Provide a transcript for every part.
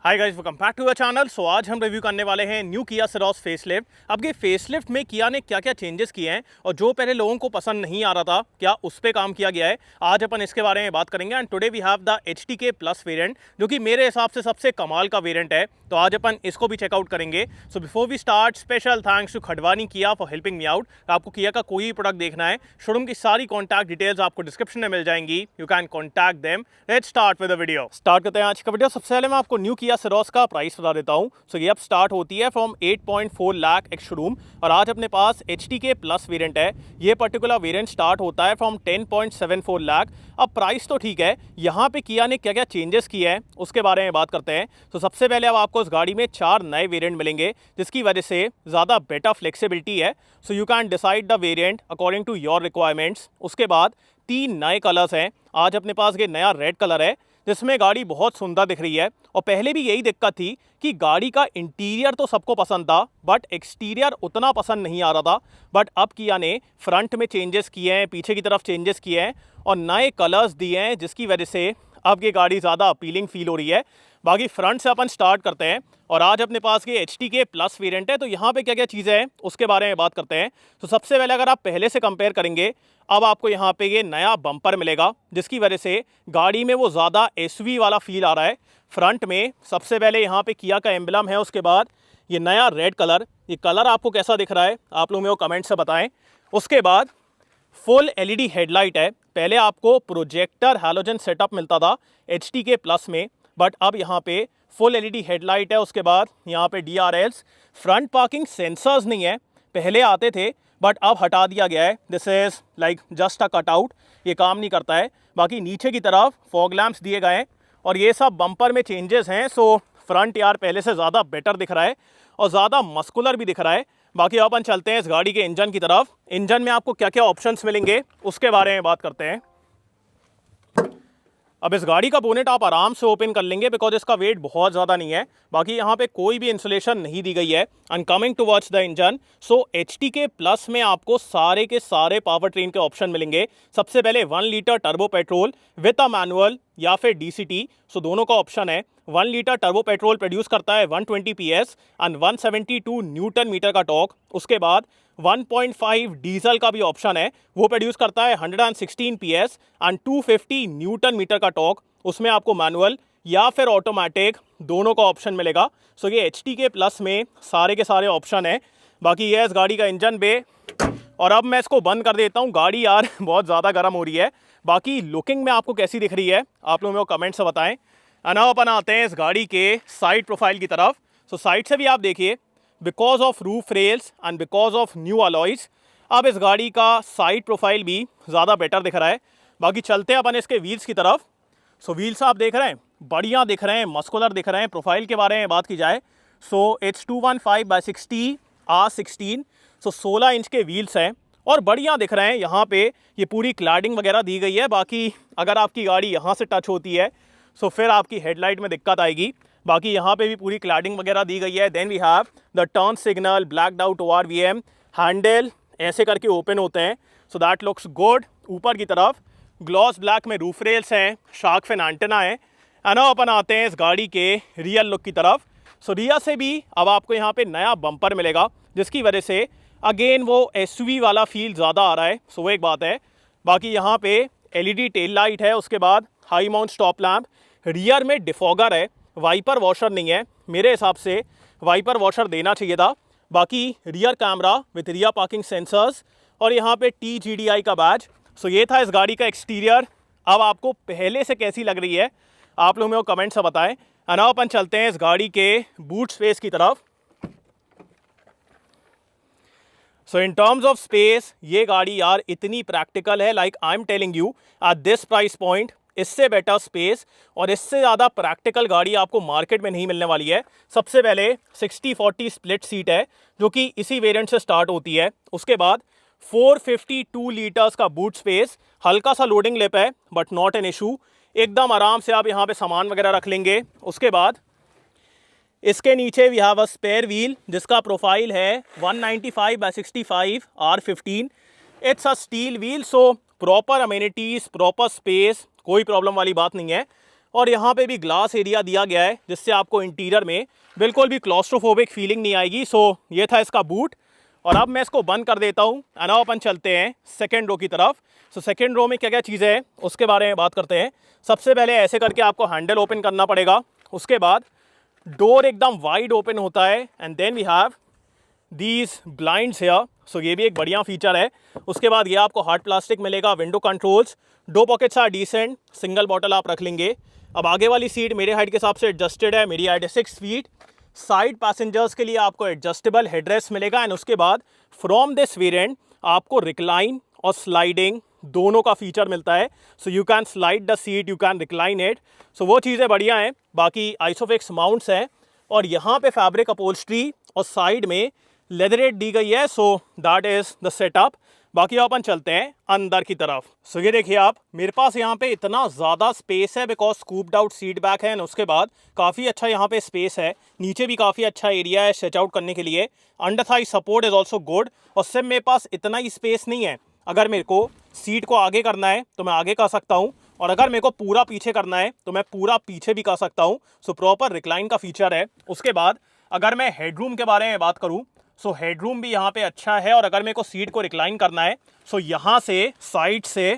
Hi guys, welcome back to the channel. So आज हम review करने वाले हैं न्यू किया सेरोस फेसलिफ्ट। अब ये फेसलिफ्ट में किया ने क्या क्या चेंजेस किए हैं और जो पहले लोगों को पसंद नहीं आ रहा था क्या उस पर काम किया गया है, आज अपन इसके बारे में बात करेंगे। And today we have the HTK plus variant, जो कि मेरे हिसाब से सबसे कमाल का वेरिएंट है, तो आज अपन इसको भी चेकआउट करेंगे। So before we start, special thanks to Khadwani Kia for helping me out. आपको किया का कोई भी प्रोडक्ट देखना है, शोरूम की सारी कॉन्टैक्ट डिटेल्स आपको डिस्क्रिप्शन में मिल जाएंगी, you can contact them. Let's start with the video. Start करते हैं आज का वीडियो। सबसे पहले मैं आपको न्यू किया सेरोस का प्राइस बता देता हूं। सो ये अब स्टार्ट होती है फ्रॉम 8.4 लाख एक्स शोरूम, और आज अपने पास HTK प्लस वेरिएंट है। ये पर्टिकुलर वेरिएंट स्टार्ट होता है फ्रॉम 10.74 लाख। अब प्राइस तो ठीक है, यहाँ पे किया ने क्या क्या चेंजेस किया है उसके बारे में बात करते हैं। तो सबसे पहले अब आपको इस गाड़ी में 4 नए वेरिएंट मिलेंगे, जिसकी वजह से ज़्यादा बेटर फ्लेक्सिबिलिटी है। So you can decide the variant according to your requirements. उसके बाद 3 नए कलर्स हैं। आज अपने पास ये नया रेड कलर है, जिसमें गाड़ी बहुत सुंदर दिख रही है। और पहले भी यही दिक्कत थी कि गाड़ी का इंटीरियर तो सबको पसंद था, बट एक्सटीरियर उतना पसंद नहीं आ रहा था। बट अब किया ने फ्रंट में चेंजेस किए हैं, पीछे की तरफ चेंजेस किए हैं और नए कलर्स दिए हैं, जिसकी वजह से अब ये गाड़ी ज़्यादा अपीलिंग फील हो रही है। बाकी फ्रंट से अपन स्टार्ट करते हैं, और आज अपने पास ये HTK प्लस वेरिएंट है। तो यहाँ पे क्या क्या चीज़ें हैं उसके बारे में बात करते हैं। तो सबसे पहले अगर आप पहले से कंपेयर करेंगे, अब आपको यहाँ पे ये नया बम्पर मिलेगा, जिसकी वजह से गाड़ी में वो ज़्यादा SUV वाला फील आ रहा है। फ्रंट में सबसे पहले यहाँ पे किया का एम्बलम है, उसके बाद ये नया रेड कलर। ये कलर आपको कैसा दिख रहा है आप लोग मेरे को कमेंट से बताएं। उसके बाद फुल LED हेडलाइट है। पहले आपको प्रोजेक्टर हैलोजन सेटअप मिलता था HTK प्लस में, बट अब यहाँ पे फुल LED हेडलाइट है। उसके बाद यहाँ पे DRLs, फ्रंट पार्किंग सेंसर्स नहीं है, पहले आते थे बट अब हटा दिया गया है। This is like just a cutout, ये काम नहीं करता है। बाकी नीचे की तरफ फॉग लैंप्स दिए गए हैं और ये सब बम्पर में चेंजेस हैं। सो फ्रंट यार पहले से ज़्यादा बेटर दिख रहा है और ज़्यादा मस्कुलर भी दिख रहा है। बाकी अपन चलते हैं इस गाड़ी के इंजन की तरफ। इंजन में आपको क्या क्या ऑप्शंस मिलेंगे उसके बारे में बात करते हैं। अब इस गाड़ी का बोनेट आप आराम से ओपन कर लेंगे, बिकॉज इसका वेट बहुत ज़्यादा नहीं है। बाकी यहाँ पे कोई भी इंसुलेशन नहीं दी गई है। And coming to watch the engine, so HTK plus में आपको सारे के सारे पावर ट्रेन के ऑप्शन मिलेंगे। सबसे पहले 1 litre turbo petrol with a manual या फिर DCT, सो दोनों का ऑप्शन है। 1 लीटर टर्बो पेट्रोल प्रोड्यूस करता है 120 PS एंड 172 न्यूटन मीटर का टॉर्क। उसके बाद 1.5 डीजल का भी ऑप्शन है, वो प्रोड्यूस करता है 116 PS एंड 250 न्यूटन मीटर का टॉर्क। उसमें आपको मैनुअल या फिर ऑटोमेटिक दोनों का ऑप्शन मिलेगा। सो ये HTK प्लस में सारे के सारे ऑप्शन है। बाकी ये इस गाड़ी का इंजन बे, और अब मैं इसको बंद कर देता हूँ। गाड़ी यार बहुत ज़्यादा गर्म हो रही है। बाकी लुकिंग में आपको कैसी दिख रही है आप लोग मेरे को कमेंट से बताएं। अब अपन आते हैं इस गाड़ी के साइड प्रोफाइल की तरफ। सो साइड से भी आप देखिए, because of roof rails and because of new alloys, अब इस गाड़ी का साइड प्रोफाइल भी ज़्यादा बेटर दिख रहा है। बाकी चलते हैं अपन इसके व्हील्स की तरफ। सो व्हील्स आप देख रहे हैं, बढ़िया दिख रहे हैं, मस्कुलर दिख रहे हैं। प्रोफाइल के बारे में बात की जाए, सो H 215/60 R16, सो 16 इंच के व्हील्स हैं और बढ़िया दिख रहे हैं। यहाँ पे ये पूरी क्लैडिंग वगैरह दी गई है। बाकी अगर आपकी गाड़ी यहाँ से टच होती है सो फिर आपकी हेडलाइट में दिक्कत आएगी। बाकी यहाँ पे भी पूरी क्लैडिंग वगैरह दी गई है। Then we have the turn signal, blacked out ORVM, handle ऐसे करके ओपन होते हैं, सो दैट लुक्स गुड। ऊपर की तरफ ग्लॉस ब्लैक में रूफ रेल्स हैं, शार्क फिन एंटेना है। एंड अपन आते हैं इस गाड़ी के रियल लुक की तरफ। सो रियर से भी अब आपको यहाँ पे नया बम्पर मिलेगा, जिसकी वजह से अगेन वो SUV वाला फील ज़्यादा आ रहा है। सो वो एक बात है। बाकी यहाँ पे LED टेल लाइट है। उसके बाद high mount stop lamp, rear में डिफॉगर है, वाइपर वॉशर नहीं है। मेरे हिसाब से वाइपर वॉशर देना चाहिए था। बाकी rear camera with rear parking sensors और यहाँ पे TGDI का बैज। सो ये था इस गाड़ी का एक्सटीरियर। अब आपको पहले से कैसी लग रही है आप लोग मेरे को कमेंट से बताएं। और अब अपन चलते हैं इस गाड़ी के बूट स्पेस की तरफ। सो इन टर्म्स ऑफ स्पेस ये गाड़ी यार इतनी प्रैक्टिकल है, like I am telling you at this price point इससे बेटर स्पेस और इससे ज़्यादा प्रैक्टिकल गाड़ी आपको मार्केट में नहीं मिलने वाली है। सबसे पहले 60-40 स्प्लिट सीट है, जो कि इसी वेरिएंट से स्टार्ट होती है। उसके बाद 452 लीटर्स का बूट स्पेस, हल्का सा लोडिंग लिप है बट नॉट एन इशू, एकदम आराम से आप यहाँ पे सामान वगैरह रख लेंगे। उसके बाद इसके नीचे we have a spare wheel, जिसका प्रोफाइल है 195/65 R15। It's a steel wheel, so proper amenities, proper space, कोई प्रॉब्लम वाली बात नहीं है। और यहाँ पे भी ग्लास एरिया दिया गया है जिससे आपको इंटीरियर में बिल्कुल भी क्लॉस्ट्रोफोबिक फीलिंग नहीं आएगी। सो ये था इसका बूट, और अब मैं इसको बंद कर देता हूँ। अब अपन चलते हैं सेकेंड रो की तरफ। सो सेकेंड रो में क्या क्या चीज़ें हैं उसके बारे में बात करते हैं। सबसे पहले ऐसे करके आपको हैंडल ओपन करना पड़ेगा, उसके बाद डोर एकदम वाइड ओपन होता है, and then we have these blinds here. So ये भी एक बढ़िया फीचर है। उसके बाद ये आपको हार्ड प्लास्टिक मिलेगा, window controls, 2 pockets are decent, single bottle आप रख लेंगे। अब आगे वाली सीट मेरे हाइट के हिसाब से एडजस्टेड है, मेरी हाइट है 6 फीट। साइड पैसेंजर्स के लिए आपको एडजस्टेबल हेडरेस्ट मिलेगा, एंड उसके बाद फ्रॉम दिस वेरिएंट आपको रिक्लाइन और स्लाइडिंग दोनों का फीचर मिलता है। So you can slide the seat, you can recline it. So वो चीज़ें बढ़िया हैं। बाकी आइसोफिक्स माउंट्स हैं, और यहाँ पे फैब्रिक अपहोल्स्ट्री और साइड में लेदरेट दी गई है। So that is the setup. बाकी अपन चलते हैं अंदर की तरफ। सो ये देखिए आप, मेरे पास यहाँ पे इतना ज़्यादा स्पेस है because scooped out seat back है, और उसके बाद काफ़ी अच्छा यहाँ पे स्पेस है। नीचे भी काफ़ी अच्छा एरिया है स्ट्रेच आउट करने के लिए। Under thigh support is also good. और सिर्फ मेरे पास इतना ही स्पेस नहीं है, अगर मेरे को सीट को आगे करना है तो मैं आगे कर सकता हूँ, और अगर मेरे को पूरा पीछे करना है तो मैं पूरा पीछे भी कर सकता हूँ। सो प्रॉपर रिक्लाइन का फीचर है। उसके बाद अगर मैं हेडरूम के बारे में बात करूँ, सो हेडरूम भी यहाँ पे अच्छा है, और अगर मेरे को सीट को रिक्लाइन करना है सो यहाँ से साइड से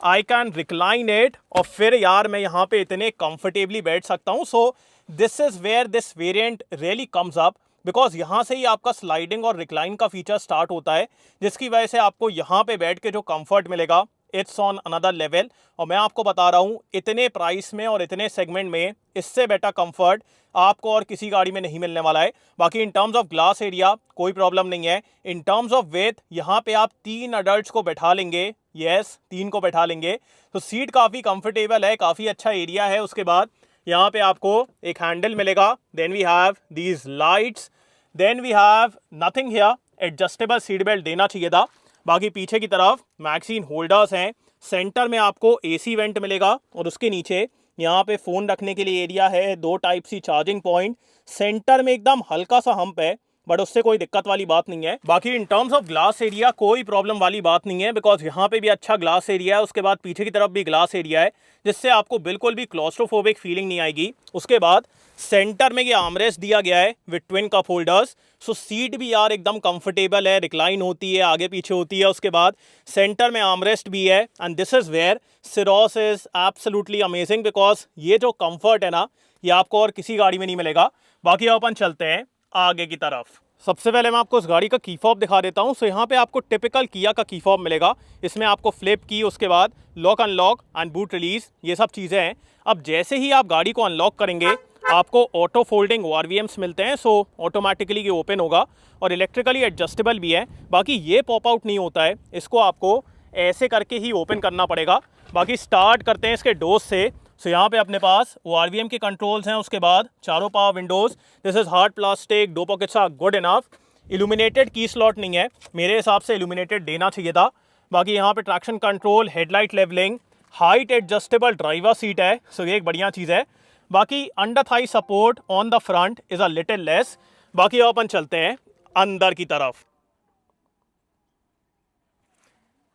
आई कैन रिक्लाइन इट, और फिर यार मैं यहाँ पे इतने कंफर्टेबली बैठ सकता हूँ। So this is where this variant really comes up, because यहाँ से ही आपका स्लाइडिंग और रिक्लाइन का फीचर स्टार्ट होता है, जिसकी वजह से आपको यहाँ पे बैठ के जो कंफर्ट मिलेगा इट्स ऑन अनदर लेवल। और मैं आपको बता रहा हूँ इतने प्राइस में और इतने सेगमेंट में इससे बेटर कंफर्ट आपको और किसी गाड़ी में नहीं मिलने वाला है। बाकी in terms of glass area कोई प्रॉब्लम नहीं है। इन टर्म्स ऑफ वेथ यहाँ पे आप 3 अडल्ट्स को बैठा लेंगे, यस 3 को बैठा लेंगे। तो सीट काफ़ी कंफर्टेबल है, काफ़ी अच्छा एरिया है। उसके बाद यहाँ पे आपको एक हैंडल मिलेगा, then we have these lights, then we have nothing here, adjustable seat belt देना चाहिए था। बाकी पीछे की तरफ मैगजीन होल्डर्स हैं, सेंटर में आपको एसी वेंट मिलेगा, और उसके नीचे यहाँ पे फ़ोन रखने के लिए एरिया है, 2 type C charging point, centre में एकदम हल्का सा हम्प है, बट उससे कोई दिक्कत वाली बात नहीं है। बाकी in terms of glass area कोई प्रॉब्लम वाली बात नहीं है, बिकॉज यहाँ पे भी अच्छा ग्लास एरिया है। उसके बाद पीछे की तरफ भी ग्लास एरिया है, जिससे आपको बिल्कुल भी क्लॉस्ट्रोफोबिक फीलिंग नहीं आएगी। उसके बाद सेंटर में ये आर्मरेस्ट दिया गया है with twin cup holders. So seat भी यार एकदम कंफर्टेबल है, रिक्लाइन होती है, आगे पीछे होती है। उसके बाद सेंटर में आर्मरेस्ट भी है, and this is where Syros is absolutely amazing, because ये जो कंफर्ट है ना, ये आपको और किसी गाड़ी में नहीं मिलेगा। बाकी अपन चलते हैं आगे की तरफ। सबसे पहले मैं आपको इस गाड़ी का की फॉब दिखा देता हूँ। सो यहाँ पे आपको टिपिकल किया का की फॉब मिलेगा। इसमें आपको फ्लिप की, उसके बाद lock unlock and boot release, ये सब चीज़ें हैं। अब जैसे ही आप गाड़ी को अनलॉक करेंगे आपको ऑटो फोल्डिंग ORVMs मिलते हैं। सो ऑटोमेटिकली ये ओपन होगा, और इलेक्ट्रिकली एडजस्टेबल भी है। बाकी ये पॉप आउट नहीं होता है, इसको आपको ऐसे करके ही ओपन करना पड़ेगा। बाकी स्टार्ट करते हैं इसके डोज से। सो यहाँ पे अपने पास ORVM के कंट्रोल्स हैं। उसके बाद चारों power windows, this is hard plastic, 2 pockets are good enough. Illuminated key slot नहीं है, मेरे हिसाब से इल्यूमिनेटेड देना चाहिए था। बाकी यहाँ पे traction control, headlight levelling, height adjustable driver seat है। सो ये एक बढ़िया चीज़ है। बाकी under thigh support on the front is a little less. बाकी अपन चलते हैं अंदर की तरफ।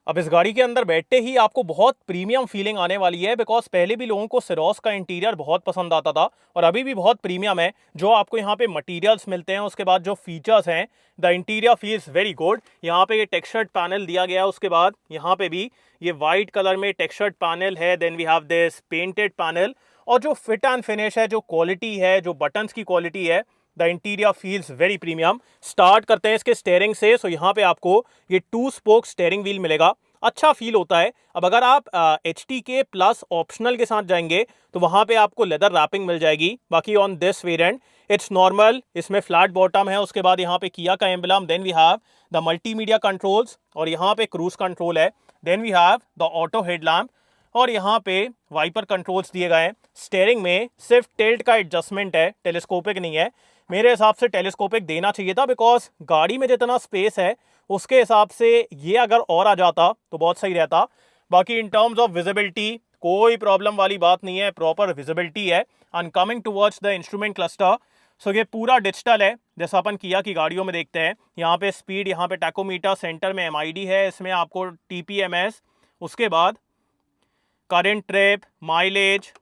अब इस गाड़ी के अंदर बैठते ही आपको बहुत प्रीमियम फीलिंग आने वाली है, बिकॉज पहले भी लोगों को सिरोस का इंटीरियर बहुत पसंद आता था, और अभी भी बहुत प्रीमियम है। जो आपको यहाँ पे मटेरियल्स मिलते हैं, उसके बाद जो फीचर्स हैं, the interior feels very good. यहाँ पे ये टेक्सचर्ड पैनल दिया गया है। उसके बाद यहाँ पे भी ये वाइट कलर में टेक्सचर्ड पैनल है। Then we have this painted panel, और जो फिट एंड फिनिश है, जो क्वालिटी है, जो बटन्स की क्वालिटी है, the interior feels very premium. Start करते हैं इसके स्टेयरिंग से। सो यहाँ पे आपको ये 2 स्पोक स्टेयरिंग व्हील मिलेगा, अच्छा फील होता है। अब अगर आप HTK प्लस ऑप्शनल के साथ जाएंगे तो वहाँ पे आपको लेदर रैपिंग मिल जाएगी। बाकी on this variant it's normal, इसमें फ्लैट बॉटम है। उसके बाद यहाँ पे किया का emblem, then we have the multimedia controls, और यहाँ पे क्रूज कंट्रोल है। Then we have the auto headlamp, और यहाँ पे वाइपर कंट्रोल्स दिए गए हैं। स्टेयरिंग में सिर्फ टिल्ट का एडजस्टमेंट है, टेलीस्कोपिक नहीं है। मेरे हिसाब से टेलीस्कोपिक देना चाहिए था, बिकॉज गाड़ी में जितना स्पेस है उसके हिसाब से ये अगर और आ जाता तो बहुत सही रहता। बाकी इन टर्म्स ऑफ विजिबिलिटी कोई प्रॉब्लम वाली बात नहीं है, प्रॉपर विजिबिलिटी है। And coming towards the instrument cluster, so ये पूरा डिजिटल है, जैसा अपन किया की गाड़ियों में देखते हैं। यहाँ पे स्पीड, यहाँ पे टैकोमीटर, सेंटर में MID है, इसमें आपको TPMS, उसके बाद करंट ट्रिप, माइलेज,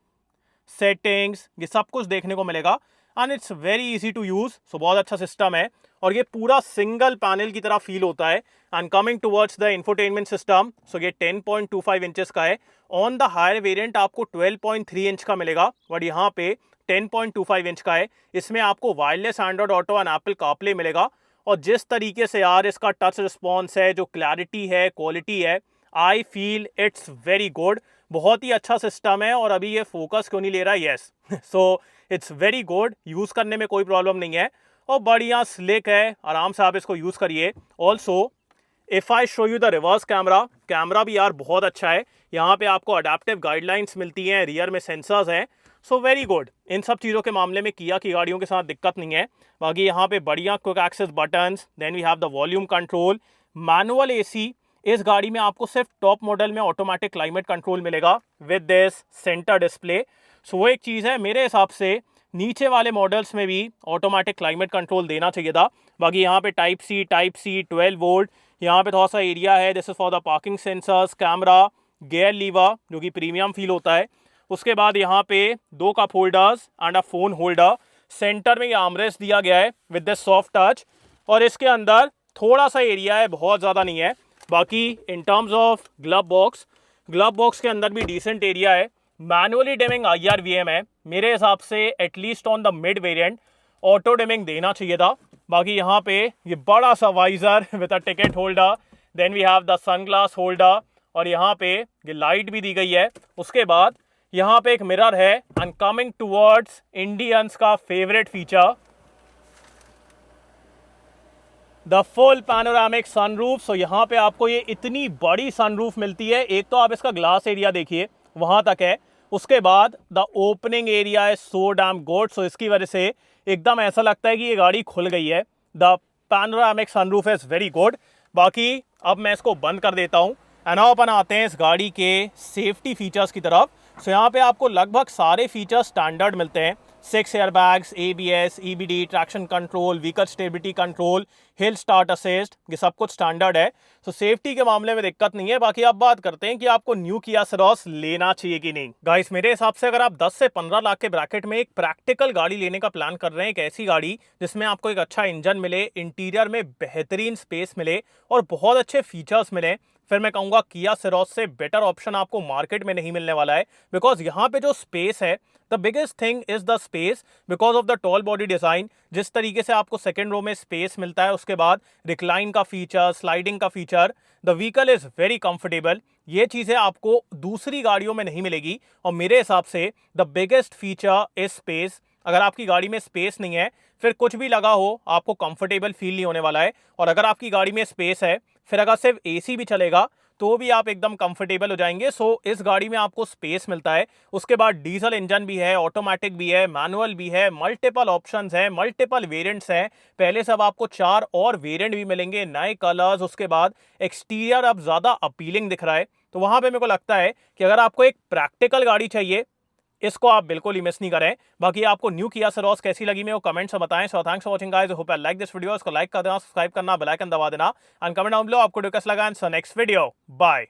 सेटिंग्स, ये सब कुछ देखने को मिलेगा and it's very easy to use. So बहुत अच्छा सिस्टम है और ये पूरा सिंगल पैनल की तरह फील होता है। And coming towards the infotainment system, so ये 10.25 इंचेस का है। ऑन द हायर वेरिएंट आपको 12.3 इंच का मिलेगा, बट यहाँ पे 10.25 इंच का है। इसमें आपको wireless Android auto and Apple CarPlay मिलेगा। और जिस तरीके से यार इसका टच रिस्पॉन्स है, जो क्लैरिटी है, क्वालिटी है, I feel it's very good. बहुत ही अच्छा सिस्टम है। और अभी ये फोकस क्यों नहीं ले रहा है? Yes, so it's very good, use करने में कोई प्रॉब्लम नहीं है और बढ़िया स्लिक है, आराम से आप इसको यूज़ करिए। Also if I show you the reverse camera, camera भी यार बहुत अच्छा है। यहाँ पे आपको अडेप्टिव गाइडलाइंस मिलती हैं, रियर में सेंसर्स हैं। So very good. इन सब चीज़ों के मामले में किया की गाड़ियों के साथ दिक्कत नहीं है। बाकी यहाँ पे बढ़िया quick access buttons, then we have the volume control, manual AC. इस गाड़ी में आपको सिर्फ टॉप मॉडल में ऑटोमेटिक क्लाइमेट कंट्रोल मिलेगा with this centre display. So वो एक चीज़ है, मेरे हिसाब से नीचे वाले मॉडल्स में भी ऑटोमेटिक क्लाइमेट कंट्रोल देना चाहिए था। बाकी यहाँ पे टाइप सी 12 वोल्ट, यहाँ पे थोड़ा सा एरिया है, this is for the parking sensors, camera, gear lever जो कि प्रीमियम फील होता है। उसके बाद यहाँ पे 2 cup holders and a phone holder. Centre में ये आर्मरेस्ट दिया गया है विद द सॉफ्ट टच और इसके अंदर थोड़ा सा एरिया है, बहुत ज़्यादा नहीं है। बाकी in terms of glove box के अंदर भी डिसेंट एरिया है। मैनुअली डिमिंग IRVM है, मेरे हिसाब से at least on the mid variant auto dimming देना चाहिए था। बाकी यहाँ पे ये बड़ा सा visor with a ticket holder, then we have the sunglass holder और यहाँ पे ये लाइट भी दी गई है। उसके बाद यहाँ पे एक मिरर है एंड कमिंग टुवर्ड्स इंडियंस का favourite feature, the full panoramic sunroof. So यहाँ पे आपको ये इतनी बड़ी सनरूफ मिलती है। एक तो आप इसका ग्लास एरिया देखिए, वहाँ तक है। उसके बाद द ओपनिंग एरिया है सो डैम गुड। सो इसकी वजह से एकदम ऐसा लगता है कि ये गाड़ी खुल गई है। The panoramic sunroof is very good. बाकी अब मैं इसको बंद कर देता हूँ एंड अब अपन आते हैं इस गाड़ी के सेफ्टी फीचर्स की तरफ। सो यहाँ पे आपको लगभग सारे फीचर्स स्टैंडर्ड मिलते हैं। 6 airbags, ABS, EBD, traction control, vehicle stability control, hill start assist, ये सब कुछ स्टैंडर्ड है। तो सेफ्टी के मामले में दिक्कत नहीं है। बाकी अब बात करते हैं कि आपको न्यू किया सेरोस लेना चाहिए कि नहीं। गाइस मेरे हिसाब से अगर आप 10 से 15 लाख के ब्रैकेट में एक प्रैक्टिकल गाड़ी लेने का प्लान कर रहे हैं, एक ऐसी गाड़ी जिसमें आपको एक अच्छा इंजन मिले, इंटीरियर में बेहतरीन स्पेस मिले और बहुत अच्छे फीचर्स मिले, फिर मैं कहूँगा किया सेरोस से बेटर ऑप्शन आपको मार्केट में नहीं मिलने वाला है। बिकॉज यहाँ पे जो स्पेस है, the biggest thing is the space because of the tall body design. जिस तरीके से आपको सेकेंड रो में स्पेस मिलता है, उसके बाद रिक्लाइन का फीचर, स्लाइडिंग का feature, the vehicle is very comfortable. ये चीज़ें आपको दूसरी गाड़ियों में नहीं मिलेगी और मेरे हिसाब से the biggest feature is space. अगर आपकी गाड़ी में स्पेस नहीं है, फिर कुछ भी लगा हो आपको कंफर्टेबल फील नहीं होने वाला है। और अगर आपकी गाड़ी में स्पेस है, फिर अगर सिर्फ AC भी चलेगा तो भी आप एकदम कंफर्टेबल हो जाएंगे। सो इस गाड़ी में आपको स्पेस मिलता है। उसके बाद डीजल इंजन भी है, ऑटोमेटिक भी है, मैनुअल भी है, मल्टीपल ऑप्शंस हैं, मल्टीपल वेरिएंट्स हैं। पहले से अब आपको 4 और वेरिएंट भी मिलेंगे, नए कलर्स। उसके बाद एक्सटीरियर अब ज़्यादा अपीलिंग दिख रहा है। तो वहाँ पे मेरे को लगता है कि अगर आपको एक प्रैक्टिकल गाड़ी चाहिए, इसको आप बिल्कुल ही मिस नहीं करें। बाकी आपको न्यू किया सेरोस कैसी लगी मैं वो कमेंट्स में बताएं। So thanks for watching guys, I hope you like this video. इसको लाइक कर देना, सब्सक्राइब करना, बेल आइकन दबा देना एंड कमेंट डाउन बिलो आपको कैसा लगा। And so next video, bye.